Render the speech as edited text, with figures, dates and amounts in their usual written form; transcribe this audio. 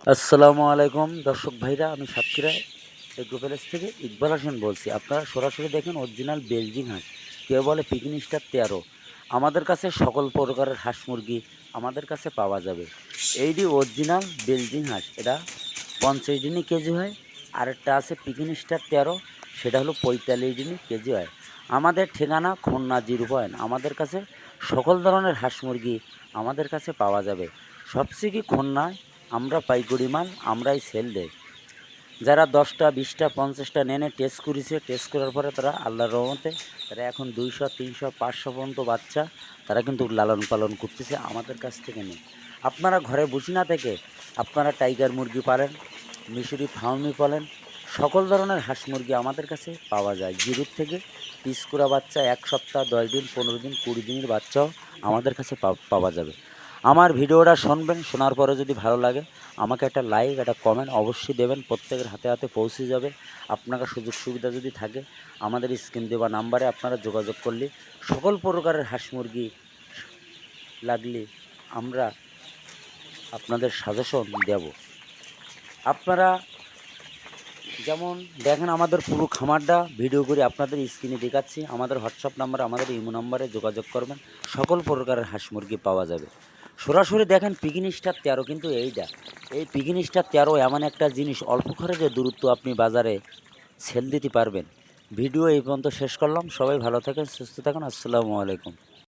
আসসালামু আলাইকুম দর্শক ভাইরা, আমি সাতক্ষীরা এগ্রো প্যালেস থেকে ইকবাল হোসেন বলছি। আপনারা সরাসরি দেখেন অরিজিনাল বেলজিং হাঁস, কেউ বলে পিকনি স্টার 13। আমাদের কাছে সকল প্রকারের হাঁস মুরগি আমাদের কাছে পাওয়া যাবে। এইটি অরিজিনাল বেলজিং হাঁস, এটা 50 দিনই কেজি হয়। আরেকটা আছে পিকনি স্টার 13, সেটা হলো 45 দিনই কেজি হয়। আমাদের ঠিকানা খুলনা 0 পয়েন্ট। আমাদের কাছে সকল ধরনের হাঁস মুরগি আমাদের কাছে পাওয়া যাবে। সবচেয়ে কি খুলনায় আমরা পাইকারি মাল আমরাই সেল দেই। যারা 10টা 20টা 50টা নেনে টেস্ট করেছে, টেস্ট করার পরে তারা আল্লাহর রহমতে তারা এখন 200 300 500 পর্যন্ত বাচ্চা তারা কিন্তু লালন পালন করতেছে আমাদের কাছ থেকে নিয়ে। আপনারা ঘরে বসে না থেকে আপনারা টাইগার মুরগি পালেন, মিশরি ফার্মি পালেন, সকল ধরনের হাঁস মুরগি আমাদের কাছে পাওয়া যায়। জিরোর থেকে পিস করা বাচ্চা 1 সপ্তাহ 10 দিন 15 দিন 20 দিনের বাচ্চাও আমাদের কাছে পাওয়া যাবে। আমার ভিডিওটা শুনবেন, শোনার পরে যদি ভালো লাগে আমাকে একটা লাইক একটা কমেন্ট অবশ্যই দেবেন। প্রত্যেকের হাতে হাতে পৌঁছে যাবে। আপনারা সুযোগ সুবিধা যদি থাকে আমাদের স্ক্রিন দেওয়া নাম্বারে আপনারা যোগাযোগ করলে সকল প্রকারের হাঁস মুরগি লাগলে আমরা আপনাদের সাজেশন দেব। আপনারা যেমন দেখেন আমাদের পুরো খামারটা ভিডিও করে আপনাদের স্ক্রিনে দেখাচ্ছি। আমাদের হোয়াটসঅ্যাপ নাম্বার, আমাদের ইমো নাম্বারে যোগাযোগ করবেন, সকল প্রকারের হাঁস মুরগি পাওয়া যাবে। সরাসরি দেখেন পিকনি স্টার 13 কিন্তু এইটা, এই পিকনি স্টার 13 এমন একটা জিনিস, অল্প খরচে দূরত্ব আপনি বাজারে সেল দিতে পারবেন। ভিডিও এই পর্যন্ত শেষ করলাম। সবাই ভালো থাকেন, সুস্থ থাকুন। আসসালামু আলাইকুম।